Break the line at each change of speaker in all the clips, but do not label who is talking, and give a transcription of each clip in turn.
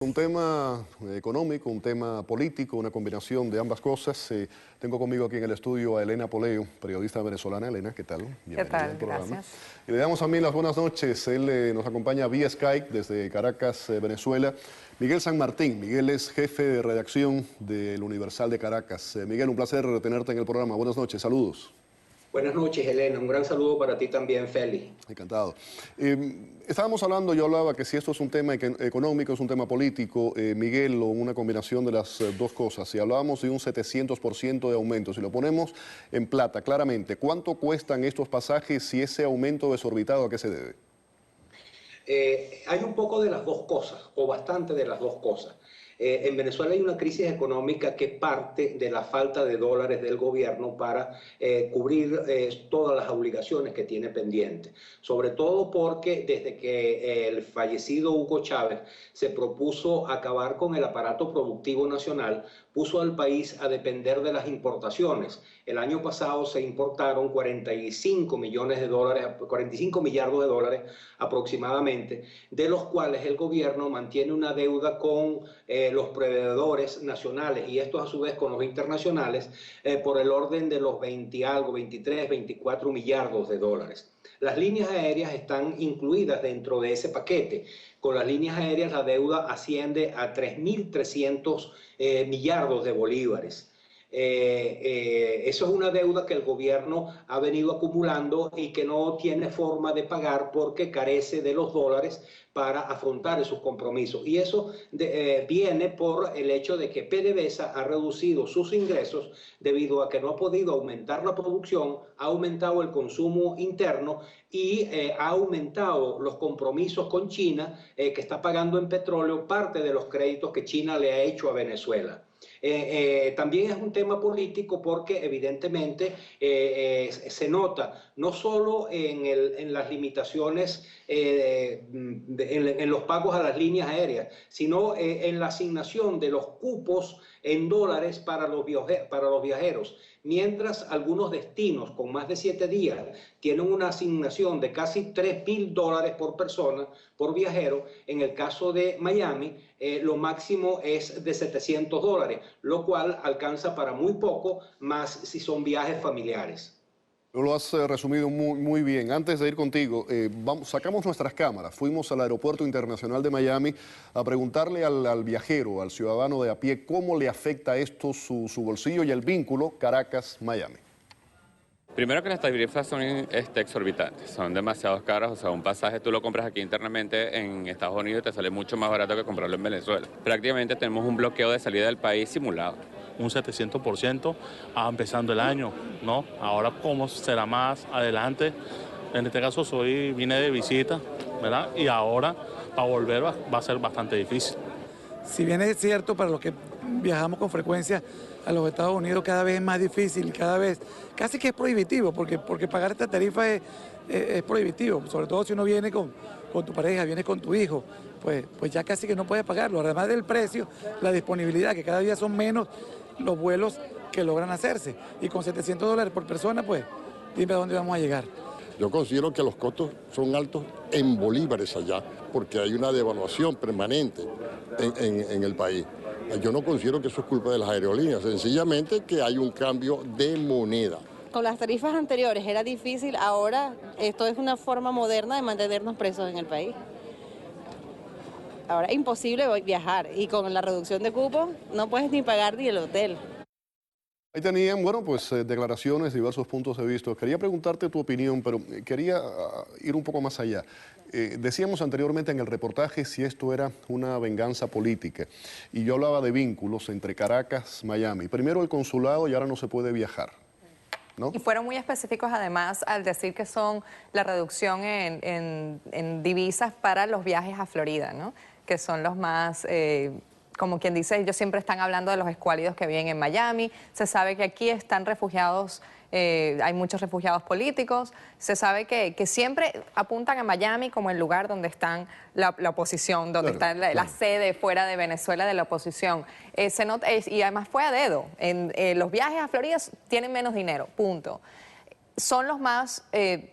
Un tema económico, un tema político, una combinación de ambas cosas. Tengo conmigo aquí en el estudio a Elena Poleo, periodista venezolana. Elena, ¿qué tal?
¿Qué tal? Gracias.
Y le damos también las buenas noches. Él nos acompaña vía Skype desde Caracas, Venezuela. Miguel San Martín. Miguel es jefe de redacción del Universal de Caracas. Miguel, un placer tenerte en el programa. Buenas noches, saludos.
Buenas noches, Elena. Un gran saludo para ti también, Félix.
Encantado. Estábamos hablando, yo hablaba que si esto es un tema económico, es un tema político, Miguel, o una combinación de las dos cosas. Si hablábamos de un 700% de aumento, si lo ponemos en plata, claramente, ¿cuánto cuestan estos pasajes y ese aumento desorbitado a qué se debe?
Hay un poco de las dos cosas, o bastante de las dos cosas. En Venezuela hay una crisis económica que parte de la falta de dólares del gobierno para cubrir todas las obligaciones que tiene pendientes. Sobre todo porque desde que el fallecido Hugo Chávez se propuso acabar con el aparato productivo nacional, puso al país a depender de las importaciones. El año pasado se importaron 45 millones de dólares, 45 millardos de dólares aproximadamente, de los cuales el gobierno mantiene una deuda con los proveedores nacionales y estos a su vez con los internacionales por el orden de los 23, 24 millardos de dólares. Las líneas aéreas están incluidas dentro de ese paquete. Con las líneas aéreas la deuda asciende a 3.300 millardos de bolívares. Eso es una deuda que el gobierno ha venido acumulando y que no tiene forma de pagar porque carece de los dólares para afrontar esos compromisos. Y eso viene por el hecho de que PDVSA ha reducido sus ingresos debido a que no ha podido aumentar la producción, ha aumentado el consumo interno y ha aumentado los compromisos con China, que está pagando en petróleo parte de los créditos que China le ha hecho a Venezuela. También es un tema político porque evidentemente se nota no solo en las limitaciones en los pagos a las líneas aéreas, sino en la asignación de los cupos en dólares para los viajeros. Mientras algunos destinos con más de 7 días tienen una asignación de casi 3.000 dólares por persona, por viajero, en el caso de Miami, lo máximo es de 700 dólares, lo cual alcanza para muy poco, más si son viajes familiares.
Lo has resumido muy bien. Antes de ir contigo, sacamos nuestras cámaras, fuimos al Aeropuerto Internacional de Miami a preguntarle al viajero, al ciudadano de a pie, cómo le afecta esto su bolsillo y el vínculo Caracas-Miami.
Primero que las tarifas son exorbitantes, son demasiado caras, o sea, un pasaje tú lo compras aquí internamente en Estados Unidos y te sale mucho más barato que comprarlo en Venezuela. Prácticamente tenemos un bloqueo de salida del país simulado.
Un 700% empezando el año, ¿no? Ahora cómo será más adelante. En este caso vine de visita, ¿verdad? Y ahora para volver va a ser bastante difícil.
Si bien es cierto, para los que viajamos con frecuencia a los Estados Unidos cada vez es más difícil, cada vez, casi que es prohibitivo, porque pagar esta tarifa es prohibitivo, sobre todo si uno viene con tu pareja, viene con tu hijo, pues ya casi que no puedes pagarlo. Además del precio, la disponibilidad, que cada día son menos los vuelos que logran hacerse. Y con 700 dólares por persona, pues dime a dónde vamos a llegar.
Yo considero que los costos son altos en bolívares allá, porque hay una devaluación permanente en el país. Yo no considero que eso es culpa de las aerolíneas, sencillamente que hay un cambio de moneda.
Con las tarifas anteriores era difícil, ahora esto es una forma moderna de mantenernos presos en el país. Ahora es imposible viajar y con la reducción de cupos no puedes ni pagar ni el hotel.
Ahí tenían, bueno, pues declaraciones, diversos puntos de vista. Quería preguntarte tu opinión, pero quería ir un poco más allá. Decíamos anteriormente en el reportaje si esto era una venganza política. Y yo hablaba de vínculos entre Caracas y Miami. Primero el consulado y ahora no se puede viajar, ¿no?
Y fueron muy específicos además al decir que son la reducción en divisas para los viajes a Florida, ¿no? Que son los más... como quien dice, ellos siempre están hablando de los escuálidos que viven en Miami. Se sabe que aquí están refugiados, hay muchos refugiados políticos. Se sabe que siempre apuntan a Miami como el lugar donde están la oposición, donde está la sede fuera de Venezuela de la oposición. Y además fue a dedo. Los viajes a Florida tienen menos dinero, punto. son los más,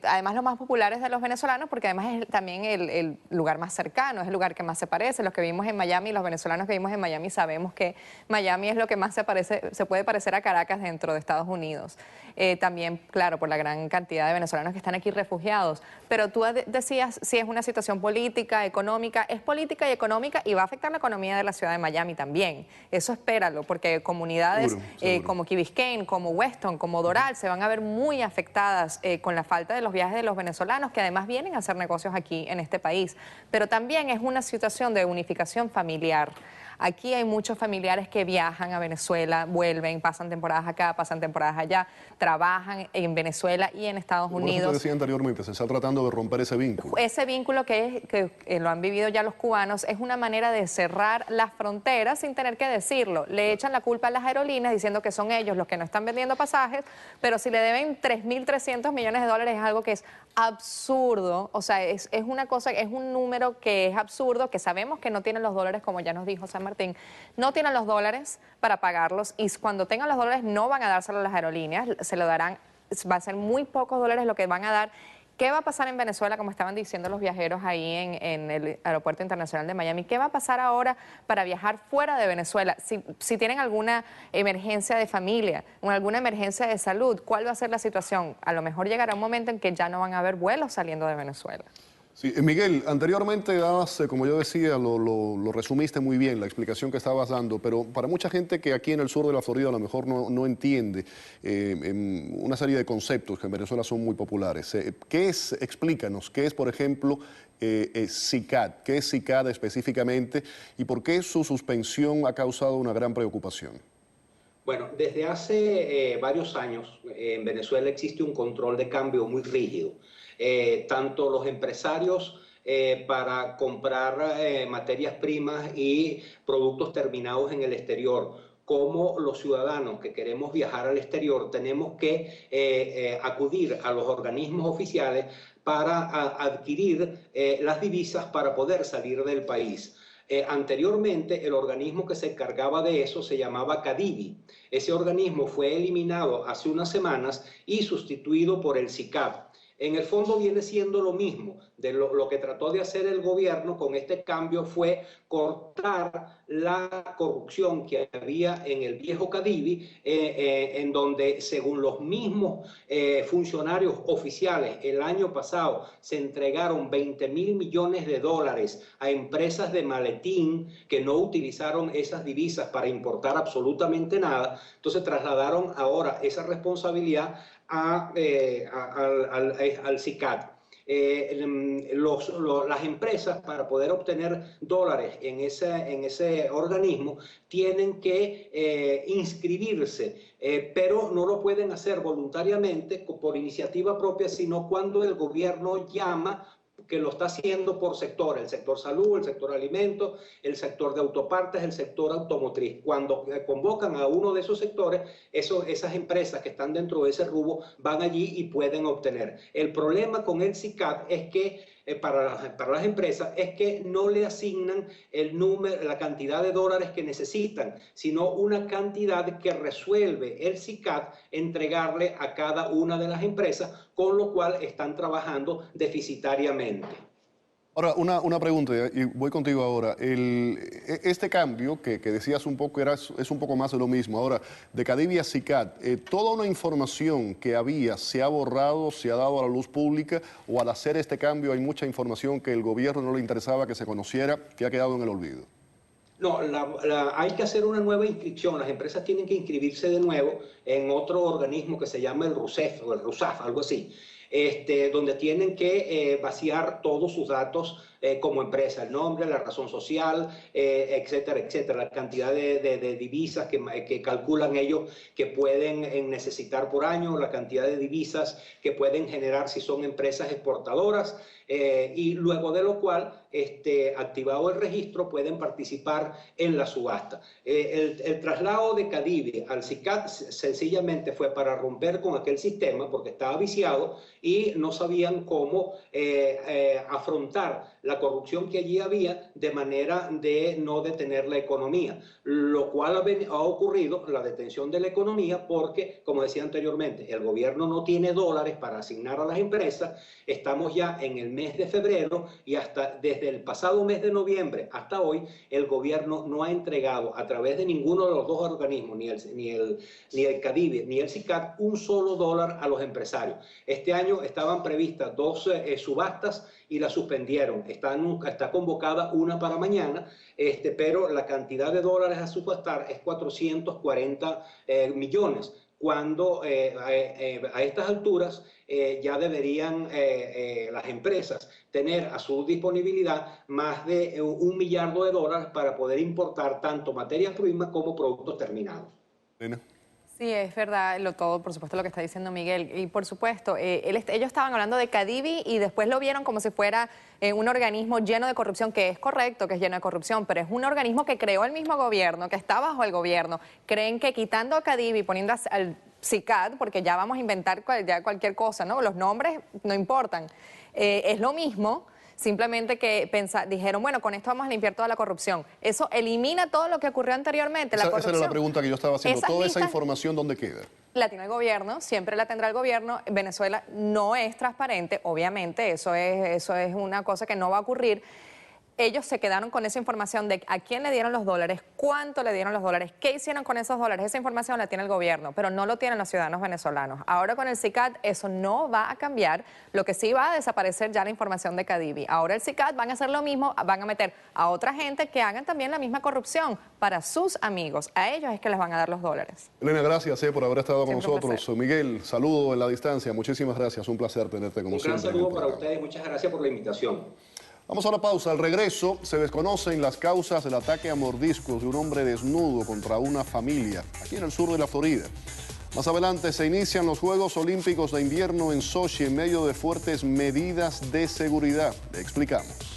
además los más populares de los venezolanos, porque además es también el lugar más cercano, es el lugar que más se parece. Los que vivimos en Miami, los venezolanos que vivimos en Miami sabemos que Miami es lo que más se puede parecer a Caracas dentro de Estados Unidos. También, claro, por la gran cantidad de venezolanos que están aquí refugiados. Pero tú decías si es una situación política, económica, es política y económica y va a afectar la economía de la ciudad de Miami también. Eso espéralo, porque comunidades
Seguro.
como Key Biscayne, como Weston, como Doral, se van a ver muy afectadas con la falta de los viajes de los venezolanos, que además vienen a hacer negocios aquí en este país. Pero también es una situación de unificación familiar. Aquí hay muchos familiares que viajan a Venezuela, vuelven, pasan temporadas acá, pasan temporadas allá, trabajan en Venezuela y en Estados
Por eso
Unidos.
te decía anteriormente, se está tratando de romper ese vínculo.
Ese vínculo que lo han vivido ya los cubanos es una manera de cerrar las fronteras sin tener que decirlo. Le echan la culpa a las aerolíneas diciendo que son ellos los que no están vendiendo pasajes, pero si le deben 3.300 millones de dólares es algo que es absurdo. O sea, es una cosa, es un número que es absurdo, que sabemos que no tienen los dólares, como ya nos dijo San Martín, no tienen los dólares para pagarlos y cuando tengan los dólares no van a dárselo a las aerolíneas, se lo darán, va a ser muy pocos dólares lo que van a dar. ¿Qué va a pasar en Venezuela, como estaban diciendo los viajeros ahí en el Aeropuerto Internacional de Miami? ¿Qué va a pasar ahora para viajar fuera de Venezuela? Si tienen alguna emergencia de familia o alguna emergencia de salud, ¿cuál va a ser la situación? A lo mejor llegará un momento en que ya no van a haber vuelos saliendo de Venezuela.
Sí, Miguel, anteriormente dabas, como yo decía, lo resumiste muy bien, la explicación que estabas dando, pero para mucha gente que aquí en el sur de la Florida a lo mejor no entiende una serie de conceptos que en Venezuela son muy populares. ¿Qué es, explícanos, qué es, por ejemplo, SICAD? ¿Qué es SICAD específicamente y por qué su suspensión ha causado una gran preocupación?
Bueno, desde hace varios años en Venezuela existe un control de cambio muy rígido. Tanto los empresarios para comprar materias primas y productos terminados en el exterior, como los ciudadanos que queremos viajar al exterior, tenemos que acudir a los organismos oficiales para adquirir las divisas para poder salir del país. Anteriormente, el organismo que se encargaba de eso se llamaba CADIVI. Ese organismo fue eliminado hace unas semanas y sustituido por el SICAD. En el fondo viene siendo lo mismo. Lo que trató de hacer el gobierno con este cambio fue cortar la corrupción que había en el viejo CADIVI, en donde, según los mismos funcionarios oficiales, el año pasado se entregaron 20.000 millones de dólares a empresas de maletín que no utilizaron esas divisas para importar absolutamente nada. Entonces trasladaron ahora esa responsabilidad al SICAD. Las empresas, para poder obtener dólares en ese organismo, tienen que inscribirse, pero no lo pueden hacer voluntariamente por iniciativa propia, sino cuando el gobierno llama, que lo está haciendo por sector, el sector salud, el sector alimentos, el sector de autopartes, el sector automotriz. Cuando convocan a uno de esos sectores, esas empresas que están dentro de ese rubro van allí y pueden obtener. El problema con el SICAD es que para las empresas es que no le asignan la cantidad de dólares que necesitan, sino una cantidad que resuelve el SICAD entregarle a cada una de las empresas, con lo cual están trabajando deficitariamente.
Ahora, una pregunta, y voy contigo ahora. Este cambio que decías un poco es un poco más de lo mismo. Ahora, de CADIVI a SICAD, ¿toda una información que había se ha borrado, se ha dado a la luz pública, o al hacer este cambio hay mucha información que el gobierno no le interesaba que se conociera, que ha quedado en el olvido?
No, hay que hacer una nueva inscripción. Las empresas tienen que inscribirse de nuevo en otro organismo que se llama el RUSEF o el RUSAF, algo así. Donde tienen que vaciar todos sus datos como empresa, el nombre, la razón social, etcétera, etcétera, la cantidad de divisas que calculan ellos que pueden necesitar por año, la cantidad de divisas que pueden generar si son empresas exportadoras, y luego de lo cual, activado el registro, pueden participar en la subasta. El traslado de CADIVI al SICAD sencillamente fue para romper con aquel sistema porque estaba viciado y no sabían cómo afrontar la corrupción que allí había de manera de no detener la economía, lo cual ha ocurrido, la detención de la economía, porque, como decía anteriormente, el gobierno no tiene dólares para asignar a las empresas. Estamos ya en el mes de febrero y hasta desde el pasado mes de noviembre hasta hoy, el gobierno no ha entregado a través de ninguno de los dos organismos, ni el CADIVI ni el SICAD, un solo dólar a los empresarios. Este año estaban previstas 2 subastas y las suspendieron. Está convocada una para mañana, pero la cantidad de dólares a subastar es 440 millones, cuando a estas alturas ya deberían las empresas tener a su disponibilidad más de $1 millardo para poder importar tanto materias primas como productos terminados.
Elena.
Sí, es verdad, todo, por supuesto, lo que está diciendo Miguel. Y por supuesto, ellos estaban hablando de CADIVI y después lo vieron como si fuera un organismo lleno de corrupción, que es correcto que es lleno de corrupción, pero es un organismo que creó el mismo gobierno, que está bajo el gobierno. Creen que quitando a CADIVI y poniendo al SICAD, porque ya vamos a inventar ya cualquier cosa, ¿no? Los nombres no importan. Es lo mismo. Simplemente que dijeron, bueno, con esto vamos a limpiar toda la corrupción. Eso elimina todo lo que ocurrió anteriormente, la corrupción.
Esa era la pregunta que yo estaba haciendo.
Esas
¿Toda esa
listas
información dónde queda?
la tiene el gobierno, siempre la tendrá el gobierno. Venezuela no es transparente, obviamente, eso es una cosa que no va a ocurrir. Ellos se quedaron con esa información de a quién le dieron los dólares, cuánto le dieron los dólares, qué hicieron con esos dólares. Esa información la tiene el gobierno, pero no lo tienen los ciudadanos venezolanos. Ahora con el SICAD eso no va a cambiar. Lo que sí va a desaparecer ya la información de CADIVI. Ahora el SICAD van a hacer lo mismo, van a meter a otra gente que hagan también la misma corrupción para sus amigos. A ellos es que les van a dar los dólares.
Elena, gracias por haber estado con
Siempre un
nosotros. Miguel, saludo en la distancia. Muchísimas gracias. Un placer tenerte como siempre.
Un gran saludo para ustedes. Muchas gracias por la invitación.
Vamos a la pausa. Al regreso, se desconocen las causas del ataque a mordiscos de un hombre desnudo contra una familia, aquí en el sur de la Florida. Más adelante se inician los Juegos Olímpicos de Invierno en Sochi en medio de fuertes medidas de seguridad. Le explicamos.